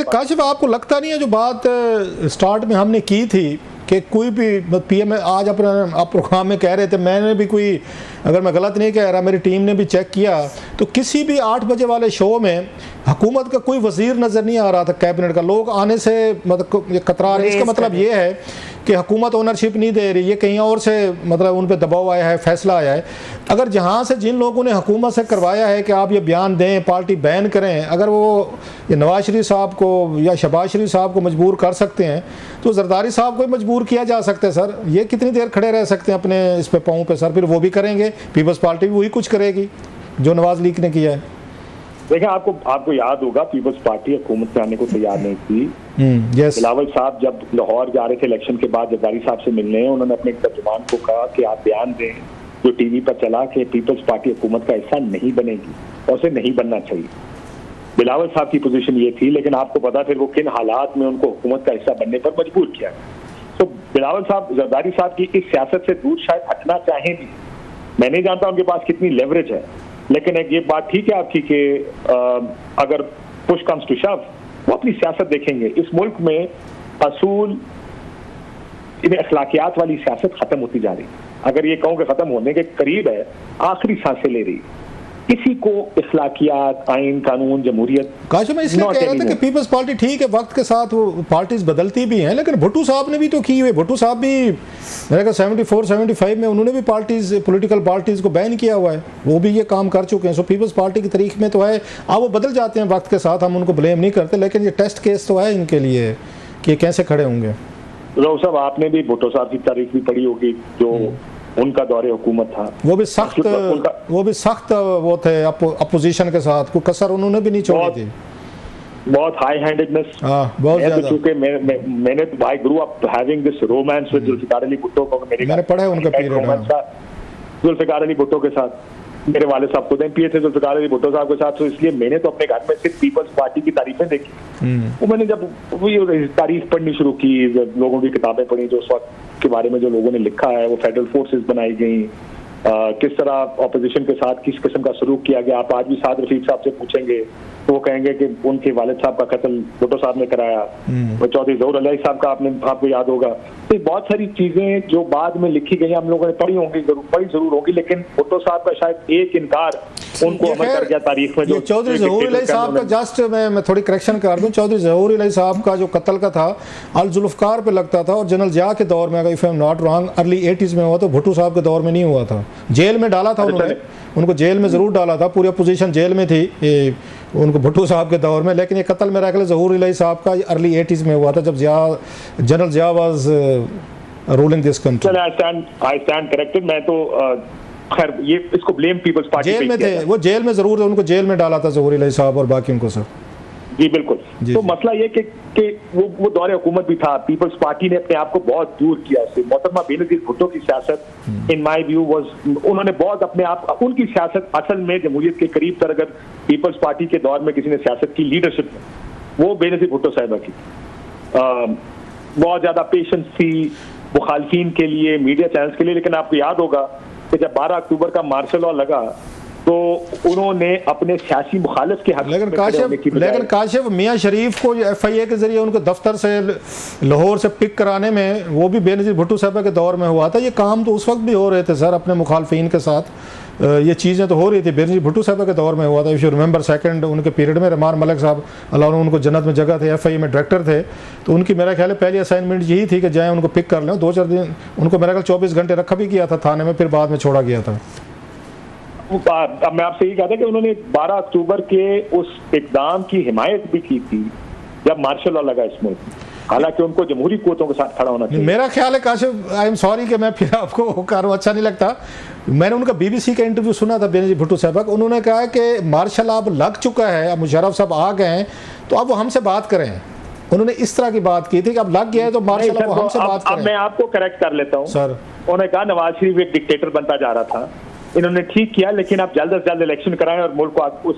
काशिफ, आपको लगता नहीं है जो बात स्टार्ट में हमने की थी कि कोई भी पीएम आज अपने आप प्रोग्राम में कह रहे थे, मैंने भी कोई, अगर मैं गलत नहीं कह रहा, मेरी टीम ने भी चेक किया तो किसी भी 8 बजे वाले शो में हुकूमत का कोई वजीर नज़र नहीं आ रहा था कैबिनेट का। लोग आने से मतलब कतरा रहे। इसका मतलब ये है कि हुकूमत ओनरशिप नहीं दे रही, ये कहीं और से मतलब उन पर दबाव आया है, फैसला आया है। अगर जहाँ से जिन लोगों ने हुकूमत से करवाया है कि आप ये बयान दें, पार्टी बैन करें, अगर वो ये नवाज शरीफ साहब को या शहबाज शरीफ साहब को मजबूर कर सकते हैं तो जरदारी साहब को मजबूर किया जा सकता है सर। ये कितनी देर खड़े रह सकते हैं अपने इस पे पाँव पे सर? फिर वो भी करेंगे, पीपल्स पार्टी भी वही कुछ करेगी जो नवाज लीग ने किया है। देखिए, आपको याद होगा पीपल्स पार्टी हुकूमत में आने को तैयार नहीं थी। बिलावल साहब जब लाहौर जा रहे थे इलेक्शन के बाद जरदारी साहब से मिलने, उन्होंने अपने तर्जुमान को कहा कि आप बयान दें जो टीवी पर चला कि पीपल्स पार्टी हुकूमत का हिस्सा नहीं बनेगी और उसे नहीं बनना चाहिए। बिलावल साहब की पोजीशन ये थी, लेकिन आपको पता फिर वो किन हालात में उनको हुकूमत का हिस्सा बनने पर मजबूर किया। तो बिलावल साहब जरदारी साहब की इस सियासत से दूर शायद हटना चाहें भी। मैं नहीं जानता उनके पास कितनी लेवरेज है, लेकिन एक ये बात ठीक है आपकी कि अगर पुश कम्स टू शव वो अपनी सियासत देखेंगे। इस मुल्क में असूल अखलाकियात वाली सियासत खत्म होती जा रही है। अगर ये कहूँ कि खत्म होने के करीब है, आखिरी सांसें ले रही है। किसी को इखलाकियात, आइन, कानून, जमहूरियत। काशिफ, मैं इसलिए कह रहा था कि पीपल्स पार्टी ठीक है, वक्त के साथ वो पार्टीज बदलती भी हैं, लेकिन भुट्टो साहब ने भी तो की हुई। भुट्टो साहब भी मेरे ख्याल 74-75 में उन्होंने भी पार्टीज, पॉलिटिकल पार्टीज को बैन किया हुआ है, वो भी ये काम कर चुके हैं। सो पीपल्स पार्टी की तारीख में तो है, अब वो बदल जाते हैं वक्त के साथ, हम उनको ब्लेम नहीं करते, लेकिन ये टेस्ट केस तो है इनके लिए कि कैसे खड़े होंगे। साहब, आपने भी भुट्टो साहब की तारीख भी पढ़ी होगी, जो उनका दौरे हुकूमत था, वो भी सख्त वो थे अपोजिशन के साथ, कोई कसर उन्होंने भी नहीं छोड़ी थी। बहुत हाई हैंडेडनेस, बहुत ज्यादा। चूंकि मैंने I grew up having this romance with Zulfikar Ali Bhutto को, मैंने पढ़ा है उनका पीरियड जुल्फिकार अली भुट्टो के साथ। मेरे वाले साहब खुद एमपीए थे जुल्फिकार अली भुट्टो साहब के साथ, तो इसलिए मैंने तो अपने घर में सिर्फ पीपल्स पार्टी की तारीफें देखी। वो मैंने जब वो तारीफ पढ़नी शुरू की, लोगों की किताबें पढ़ी जो उस वक्त के बारे में जो लोगों ने लिखा है, वो फेडरल फोर्सेस बनाई गई, किस तरह ऑपोजिशन के साथ किस किस्म का सलूक किया गया। आप आज भी साद रफीक साहब से पूछेंगे तो वो कहेंगे कि उनके वालिद साहब का कत्ल भुट्टो साहब ने कराया। वो चौधरी ज़हूर अली साहब का आपको याद होगा। तो बहुत सारी चीजें जो बाद में लिखी गई हम लोगों ने पढ़ी होंगी, पढ़ी जरूर होगी, लेकिन भुट्टो साहब का शायद एक इनकार उनको अमल कर गया तारीख में। जो चौधरी ज़हूर अली साहब का, जस्ट मैं थोड़ी करेक्शन कर दूं, चौधरी ज़हूर अली साहब का जो कत्ल का था अल जुल्फकार पे लगता था, और जनरल जिया के दौर में, अगर if I am not wrong, early 80s में हुआ, तो भुट्टो साहब के दौर में नहीं हुआ था। जेल में डाला था उन्होंने, उनको जेल में जरूर डाला था, पूरी अपोजिशन जेल में थी उनको भुट्टो साहब के दौर में, लेकिन ये कत्ल मेरा ख्याल ज़हूर अली साहब का अर्ली 80s में हुआ था, जब general Zia was ruling this country. I stand corrected. मैं तो खैर ये इसको ब्लेम पीपल्स पार्टी जेल में थे, वो जेल में जरूर थे, उनको जेल में डाला था ज़हूर अली साहब और बाकी उनको सर। जी बिल्कुल। तो मसला ये कि वो दौरे हुकूमत भी था, पीपल्स पार्टी ने अपने आप को बहुत दूर किया उससे। मोहतरमा बेनज़ीर भुट्टो की सियासत इन माय व्यू वाज, उन्होंने बहुत अपने आप, उनकी सियासत असल में जमहूरियत के करीब तर, अगर पीपल्स पार्टी के दौर में किसी ने सियासत की लीडरशिप में, वो बेनज़ीर भुट्टो साहिबा की। बहुत ज्यादा पेशेंस थी मुखालफीन के लिए, मीडिया चैनल्स के लिए। लेकिन आपको याद होगा कि जब 12 अक्टूबर का मार्शल लॉ लगा तो उन्होंने अपने सियासी मुखालिफ के हक। लेकिन काशिफ मियाँ शरीफ को FIA के जरिए उनको दफ्तर से लाहौर से पिक कराने में, वो भी बेनज़ीर भुट्टो साहब के दौर में हुआ था। ये काम तो उस वक्त भी हो रहे थे सर अपने मुखालफीन के साथ, ये चीज़ें तो हो रही थी। बेनज़ीर भुट्टो साहब के दौर में हुआ था। इफ़ यू रिमेंबर सेकंड उनके पीरियड में रहमान मलिक साहब, अल्लाह उनको जन्नत में जगह थे, FIA में डायरेक्टर थे, तो उनकी मेरा ख्याल है पहली असाइनमेंट यही थी कि जाएँ उनको पिक कर लें। 2-4 दिन उनको मेरा ख्याल 24 घंटे रखा भी किया था थाने में, फिर बाद में छोड़ा गया था। अब मैं आपसे ये कहता कि उन्होंने 12 अक्टूबर के उस इक़दाम की हिमायत भी की थी जब मार्शल लॉ लगा इस मुल्क में, हालांकि उनको जमहूरी क़ुव्वतों के साथ खड़ा होना चाहिए। मेरा ख्याल है काशिफ, आई एम सॉरी कि मैं फिर आपको अच्छा नहीं लगता, मैंने उनका BBC का इंटरव्यू सुना था बेनज़ीर भुट्टो साहब का। उन्होंने कहा कि मार्शल अब लग चुका है, अब मुशर्रफ साहब आ गए हैं, तो अब वो हमसे बात करें। उन्होंने इस तरह की बात की थी कि अब लग गया है तो मार्शल अब हमसे बात करें। अब मैं आपको करेक्ट कर लेता हूँ सर। उन्होंने कहा नवाज शरीफ एक डिक्टेटर बनता जा रहा था, इन्होंने ठीक किया, लेकिन आप जल्द से जल्द इलेक्शन कराएं और मुल्क को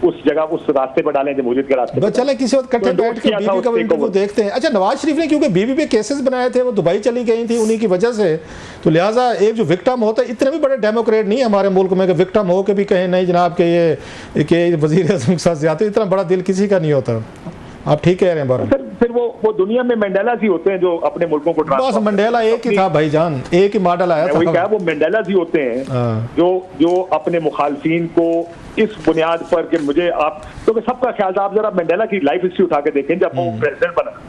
उस जगह, उस रास्ते पर डालें जमहूरियत के रास्ते पर। चले किसी वक्त कट्टे बैठ के बीबी का इंटरव्यू देखते हैं। अच्छा, नवाज शरीफ ने क्योंकि बीबी पे केसेस बनाए थे, वो दुबई चली गई थी उन्हीं की वजह से, तो लिहाजा एक जो विक्टिम होता है, इतने भी बड़े डेमोक्रेट नहीं हमारे मुल्क में कि विक्टिम हो के भी कहें नहीं जनाब के ये वजीर आज़म के साथ ज्यादा, इतना बड़ा दिल किसी का नहीं होता। आप ठीक कह रहे हैं बारह। फिर वो दुनिया में मंडेलास ही होते हैं जो अपने मुल्कों को बस मंडेला एक ही था भाईजान, एक ही मॉडल आया था। वही कहा, वो मंडेलास ही होते हैं जो अपने मुखालफिन को इस बुनियाद पर कि मुझे आप, क्योंकि सबका ख्याल था, आप जरा मंडेला की लाइफ हिस्ट्री उठा के देखें, जब वो प्रेसिडेंट बना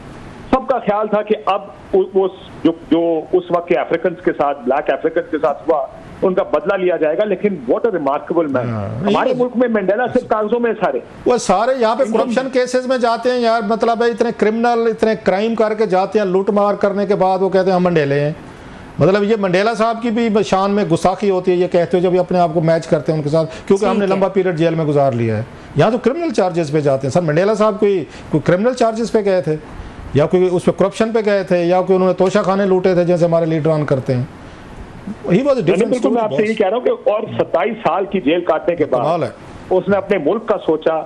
सबका ख्याल था कि अब वो जो उस वक्त के अफ्रीकन के साथ, ब्लैक अफ्रीकन के साथ हुआ, उनका बदला लिया जाएगा। लेकिन व्हाट अ रिमार्केबल मैन। हमारे मुल्क में मंडेला सिर्फ कागजों में वो सारे यहाँ पे करप्शन केसेस में जाते हैं यार, मतलब है इतने क्रिमिनल, इतने क्राइम करके जाते हैं, लूट मार करने के बाद वो कहते हैं हम मंडेले हैं। मतलब ये मंडेला साहब की भी शान में गुस्ताखी होती है ये कहते हो जब ये अपने आप को मैच करते हैं उनके साथ, क्योंकि हमने लंबा पीरियड जेल में गुजार लिया है। यहाँ तो क्रिमिनल चार्जेस पे जाते हैं। सर मंडेला साहब कोई क्रिमिनल चार्जेस पे गए थे, या कोई उस पर करप्शन पे गए थे, या कोई उन्होंने तोशा खाने लूटे थे जैसे हमारे लीडरान करते हैं? He was different story. मैं आपसे ये कह रहा हूँ कि और 27 साल की जेल काटने के बाद उसने अपने मुल्क का सोचा,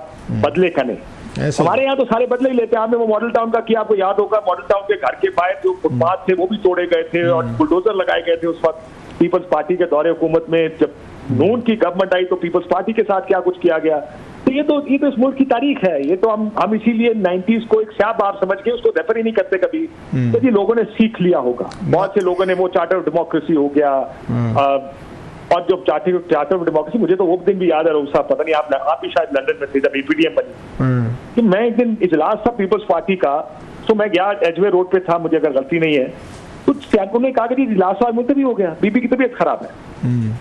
बदले का नहीं। हमारे यहाँ तो सारे बदले ही लेते हैं। आपने वो मॉडल टाउन का किया, आपको याद होगा, मॉडल टाउन के घर के बाहर जो फुटपाथ थे वो भी तोड़े गए थे और बुलडोजर लगाए गए थे उस वक्त पीपल्स पार्टी के दौरे हुकूमत में। जब नून की गवर्नमेंट आई तो पीपल्स पार्टी के साथ क्या कुछ किया गया। तो ये तो इस मुल्क की तारीख है। ये तो हम इसीलिए 90s को एक स्याह बार समझ के उसको रेफर ही नहीं करते कभी। तो ये लोगों ने सीख लिया होगा, बहुत से लोगों ने, वो चार्टर ऑफ डेमोक्रेसी हो गया, और जो चार्टर ऑफ डेमोक्रेसी, मुझे तो वो दिन भी याद है रोज साहब, पता नहीं आप भी शायद लंदन में थे जब EPDM बनी, कि मैं एक दिन इजलास था पीपल्स पार्टी का, तो मैं गया, एजवे रोड पे था, मुझे अगर गलती नहीं है, कुछ सियासतों ने कहा कि इजलास आज मुलतवी हो गया, बीबी की तबीयत खराब है।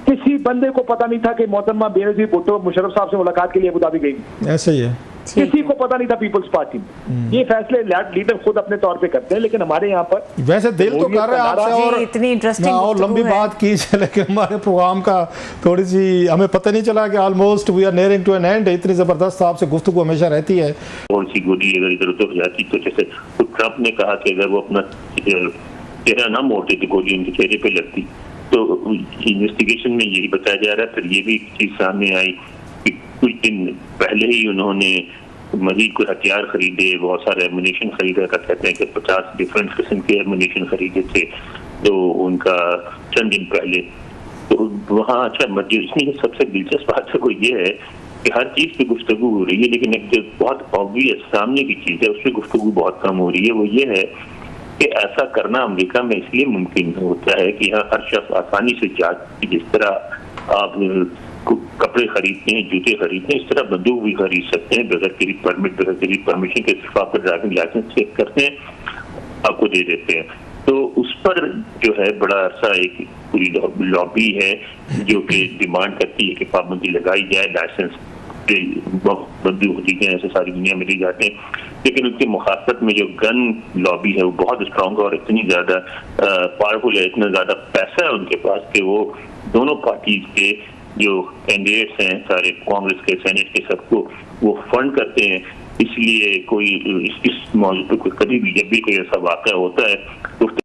किसी बंदे को पता नहीं था कि मोहतरमा बेनजीर भुट्टो मुशर्रफ साहब से मुलाकात के लिए अबू धाबी गई। ऐसे ही है, किसी को पता नहीं था पीपल्स पार्टी में। ये फैसले लीडर खुद अपने तौर पे करते हैं, लेकिन हमारे यहाँ पर वैसे दिल तो कर रहे हैं आपसे और इतनी इंटरेस्टिंग और लंबी बात की, लेकिन हमारे प्रोग्राम का थोड़ी सी हमें पता नहीं चला कि almost we are nearing to an end. इतनी जबरदस्त आपसे गुफ्तगू हमेशा रहती है। कौन सी गोली अगर इधर उधर हो जाती तो जैसे ट्रंप ने कहा कि अगर वो अपना चेहरा ना मोड़ते तो गोली उनके चेहरे पे लगती, तो इन्वेस्टिगेशन में यही बताया जा रहा है। फिर ये भी चीज सामने आई कि कुछ दिन पहले ही उन्होंने मजीद कोई हथियार खरीदे, बहुत सारे एमुनेशन खरीदा था, कहते हैं कि 50 डिफरेंट किस्म के एमुनेशन खरीदे थे तो उनका चंद दिन पहले। तो वहाँ अच्छा इसमें सबसे दिलचस्प बात है वो ये है कि हर चीज पे गुफ्तगू हो रही है, लेकिन एक जो बहुत ऑब्वियस सामने की चीज है उस पर गुफ्तगू बहुत कम हो रही है। वो ये है कि ऐसा करना अमेरिका में इसलिए मुमकिन होता है कि यहाँ हर शख्स आसानी से जिस तरह आप कपड़े खरीदते हैं, जूते खरीदते हैं, इस तरह बंदूक भी खरीद सकते हैं बगैर किसी परमिट, बगैर किसी परमिशन के। सिर्फ आपका ड्राइविंग लाइसेंस चेक करते हैं, आपको दे देते हैं। तो उस पर जो है बड़ा अरसा एक पूरी लॉबी है जो कि डिमांड करती है कि पाबंदी लगाई जाए, लाइसेंस बंदूक होती है, ऐसे सारी दुनिया में दी जाते हैं। लेकिन उनके मुखासत में जो गन लॉबी है वो बहुत स्ट्रांग है और इतनी ज्यादा पावरफुल है, इतना ज्यादा पैसा है उनके पास कि वो दोनों पार्टीज के जो कैंडिडेट्स हैं सारे, कांग्रेस के, सेनेट के, सबको वो फंड करते हैं। इसलिए कोई इस मौजूद पर कभी भी जब भी कोई ऐसा वाक़या होता है तो